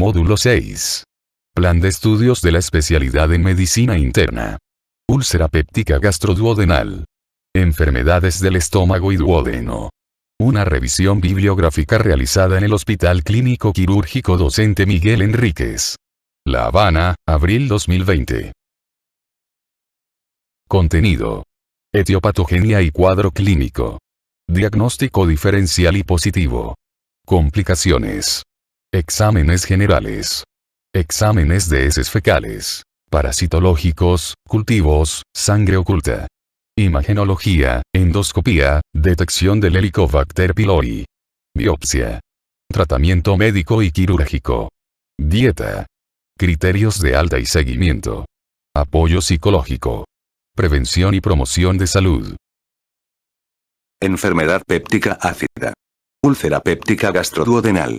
Módulo 6. Plan de estudios de la especialidad en medicina interna. Úlcera péptica gastroduodenal. Enfermedades del estómago y duodeno. Una revisión bibliográfica realizada en el Hospital Clínico Quirúrgico Docente Miguel Enríquez. La Habana, abril 2020. Contenido. Etiopatogenia y cuadro clínico. Diagnóstico diferencial y positivo. Complicaciones. Exámenes generales. Exámenes de heces fecales. Parasitológicos, cultivos, sangre oculta. Imagenología, endoscopía, detección del Helicobacter pylori. Biopsia. Tratamiento médico y quirúrgico. Dieta. Criterios de alta y seguimiento. Apoyo psicológico. Prevención y promoción de salud. Enfermedad péptica ácida. Úlcera péptica gastroduodenal.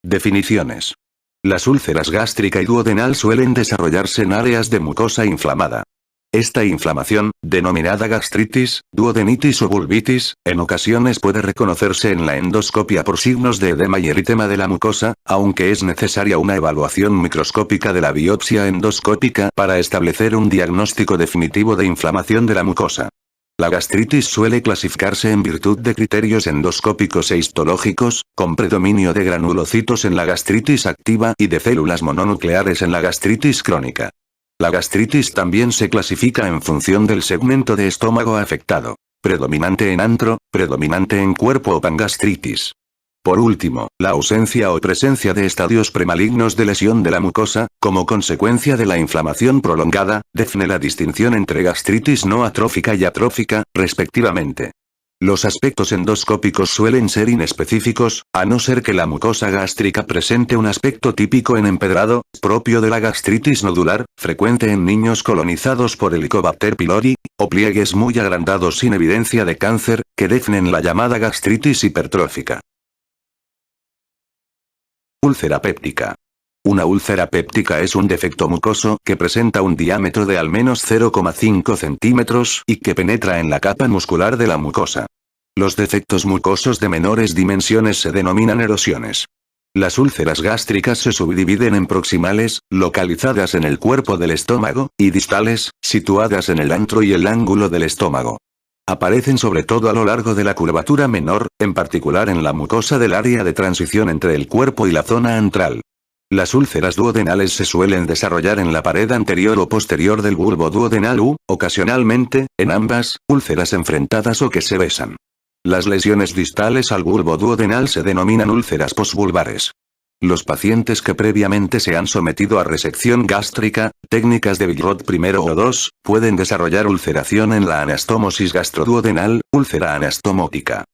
Definiciones. Las úlceras gástrica y duodenal suelen desarrollarse en áreas de mucosa inflamada. Esta inflamación, denominada gastritis, duodenitis o vulvitis, en ocasiones puede reconocerse en la endoscopia por signos de edema y eritema de la mucosa, aunque es necesaria una evaluación microscópica de la biopsia endoscópica para establecer un diagnóstico definitivo de inflamación de la mucosa. La gastritis suele clasificarse en virtud de criterios endoscópicos e histológicos, con predominio de granulocitos en la gastritis activa y de células mononucleares en la gastritis crónica. La gastritis también se clasifica en función del segmento de estómago afectado. Predominante en antro, predominante en cuerpo o pangastritis. Por último, la ausencia o presencia de estadios premalignos de lesión de la mucosa, como consecuencia de la inflamación prolongada, define la distinción entre gastritis no atrófica y atrófica, respectivamente. Los aspectos endoscópicos suelen ser inespecíficos, a no ser que la mucosa gástrica presente un aspecto típico en empedrado, propio de la gastritis nodular, frecuente en niños colonizados por Helicobacter pylori, o pliegues muy agrandados sin evidencia de cáncer, que definen la llamada gastritis hipertrófica. Úlcera péptica. Una úlcera péptica es un defecto mucoso que presenta un diámetro de al menos 0,5 centímetros y que penetra en la capa muscular de la mucosa. Los defectos mucosos de menores dimensiones se denominan erosiones. Las úlceras gástricas se subdividen en proximales, localizadas en el cuerpo del estómago, y distales, situadas en el antro y el ángulo del estómago. Aparecen sobre todo a lo largo de la curvatura menor, en particular en la mucosa del área de transición entre el cuerpo y la zona antral. Las úlceras duodenales se suelen desarrollar en la pared anterior o posterior del bulbo duodenal u, ocasionalmente, en ambas, úlceras enfrentadas o que se besan. Las lesiones distales al bulbo duodenal se denominan úlceras posvulvares. Los pacientes que previamente se han sometido a resección gástrica, técnicas de Billroth I o II, pueden desarrollar ulceración en la anastomosis gastroduodenal, úlcera anastomótica.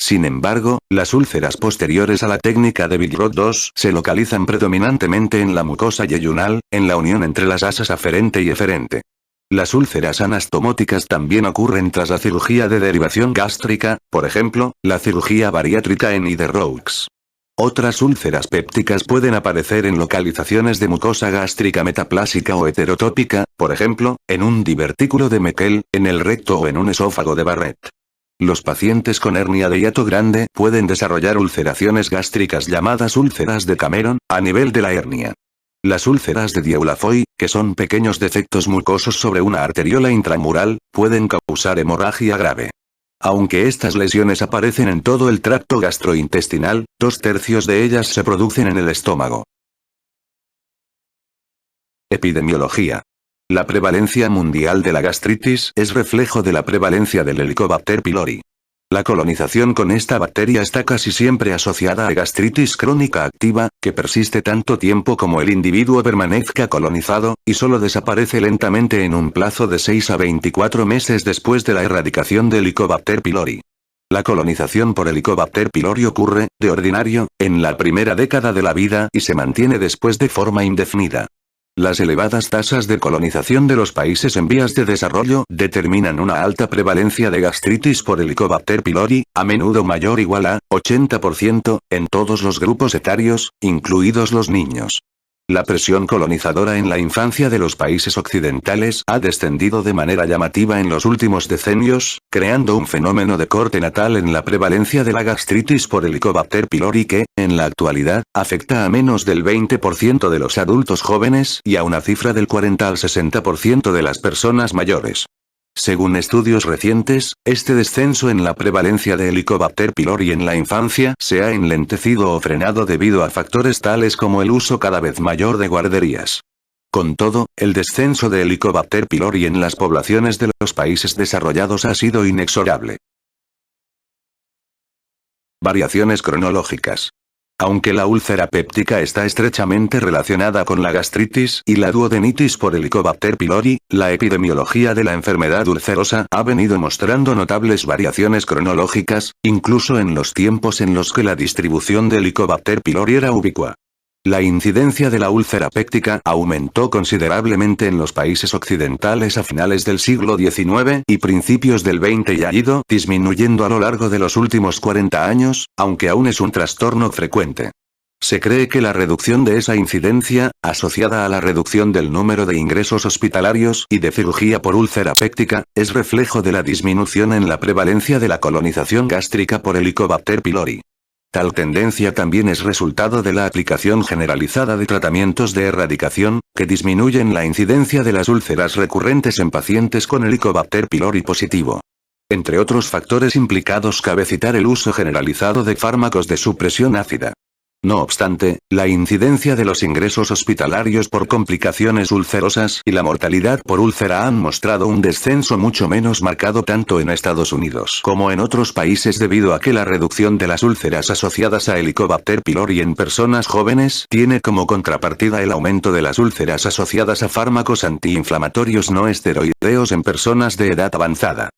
Sin embargo, las úlceras posteriores a la técnica de Billroth II se localizan predominantemente en la mucosa yeyunal, en la unión entre las asas aferente y eferente. Las úlceras anastomóticas también ocurren tras la cirugía de derivación gástrica, por ejemplo, la cirugía bariátrica en Niederreux. Otras úlceras pépticas pueden aparecer en localizaciones de mucosa gástrica metaplásica o heterotópica, por ejemplo, en un divertículo de Meckel, en el recto o en un esófago de Barrett. Los pacientes con hernia de hiato grande pueden desarrollar ulceraciones gástricas llamadas úlceras de Cameron, a nivel de la hernia. Las úlceras de Dieulafoy, que son pequeños defectos mucosos sobre una arteriola intramural, pueden causar hemorragia grave. Aunque estas lesiones aparecen en todo el tracto gastrointestinal, 2/3 de ellas se producen en el estómago. Epidemiología. La prevalencia mundial de la gastritis es reflejo de la prevalencia del Helicobacter pylori. La colonización con esta bacteria está casi siempre asociada a gastritis crónica activa, que persiste tanto tiempo como el individuo permanezca colonizado, y solo desaparece lentamente en un plazo de 6 a 24 meses después de la erradicación del Helicobacter pylori. La colonización por Helicobacter pylori ocurre, de ordinario, en la primera década de la vida y se mantiene después de forma indefinida. Las elevadas tasas de colonización de los países en vías de desarrollo determinan una alta prevalencia de gastritis por Helicobacter pylori, a menudo mayor o igual a 80%, en todos los grupos etarios, incluidos los niños. La presión colonizadora en la infancia de los países occidentales ha descendido de manera llamativa en los últimos decenios, creando un fenómeno de corte natal en la prevalencia de la gastritis por Helicobacter pylori que, en la actualidad, afecta a menos del 20% de los adultos jóvenes y a una cifra del 40 al 60% de las personas mayores. Según estudios recientes, este descenso en la prevalencia de Helicobacter pylori en la infancia se ha enlentecido o frenado debido a factores tales como el uso cada vez mayor de guarderías. Con todo, el descenso de Helicobacter pylori en las poblaciones de los países desarrollados ha sido inexorable. Variaciones cronológicas. Aunque la úlcera péptica está estrechamente relacionada con la gastritis y la duodenitis por Helicobacter pylori, la epidemiología de la enfermedad ulcerosa ha venido mostrando notables variaciones cronológicas, incluso en los tiempos en los que la distribución de Helicobacter pylori era ubicua. La incidencia de la úlcera péptica aumentó considerablemente en los países occidentales a finales del siglo XIX y principios del XX y ha ido disminuyendo a lo largo de los últimos 40 años, aunque aún es un trastorno frecuente. Se cree que la reducción de esa incidencia, asociada a la reducción del número de ingresos hospitalarios y de cirugía por úlcera péptica, es reflejo de la disminución en la prevalencia de la colonización gástrica por Helicobacter pylori. Tal tendencia también es resultado de la aplicación generalizada de tratamientos de erradicación, que disminuyen la incidencia de las úlceras recurrentes en pacientes con Helicobacter pylori positivo. Entre otros factores implicados cabe citar el uso generalizado de fármacos de supresión ácida. No obstante, la incidencia de los ingresos hospitalarios por complicaciones ulcerosas y la mortalidad por úlcera han mostrado un descenso mucho menos marcado tanto en Estados Unidos como en otros países debido a que la reducción de las úlceras asociadas a Helicobacter pylori en personas jóvenes tiene como contrapartida el aumento de las úlceras asociadas a fármacos antiinflamatorios no esteroideos en personas de edad avanzada.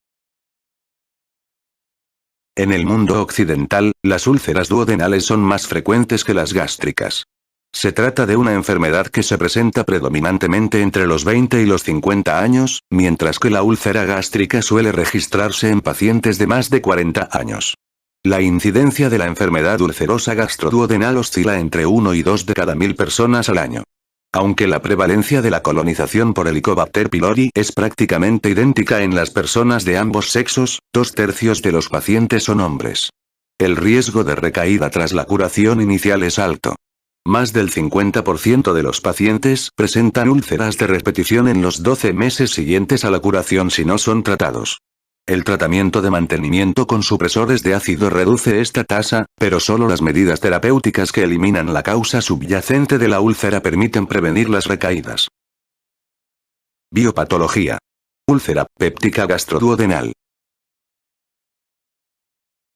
En el mundo occidental, las úlceras duodenales son más frecuentes que las gástricas. Se trata de una enfermedad que se presenta predominantemente entre los 20 y los 50 años, mientras que la úlcera gástrica suele registrarse en pacientes de más de 40 años. La incidencia de la enfermedad ulcerosa gastroduodenal oscila entre 1 y 2 de cada 1000 personas al año. Aunque la prevalencia de la colonización por Helicobacter pylori es prácticamente idéntica en las personas de ambos sexos, 2/3 de los pacientes son hombres. El riesgo de recaída tras la curación inicial es alto. Más del 50% de los pacientes presentan úlceras de repetición en los 12 meses siguientes a la curación si no son tratados. El tratamiento de mantenimiento con supresores de ácido reduce esta tasa, pero solo las medidas terapéuticas que eliminan la causa subyacente de la úlcera permiten prevenir las recaídas. Biopatología. Úlcera péptica gastroduodenal.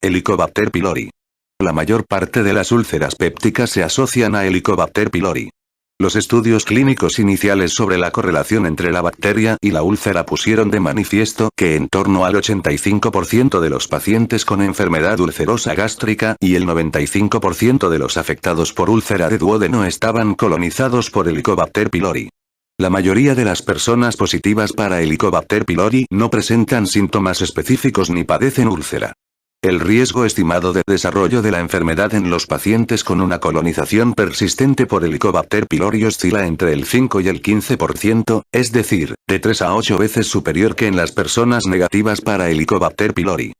Helicobacter pylori. La mayor parte de las úlceras pépticas se asocian a Helicobacter pylori. Los estudios clínicos iniciales sobre la correlación entre la bacteria y la úlcera pusieron de manifiesto que en torno al 85% de los pacientes con enfermedad ulcerosa gástrica y el 95% de los afectados por úlcera de duodeno estaban colonizados por Helicobacter pylori. La mayoría de las personas positivas para Helicobacter pylori no presentan síntomas específicos ni padecen úlcera. El riesgo estimado de desarrollo de la enfermedad en los pacientes con una colonización persistente por Helicobacter pylori oscila entre el 5 y el 15%, es decir, de 3 a 8 veces superior que en las personas negativas para Helicobacter pylori.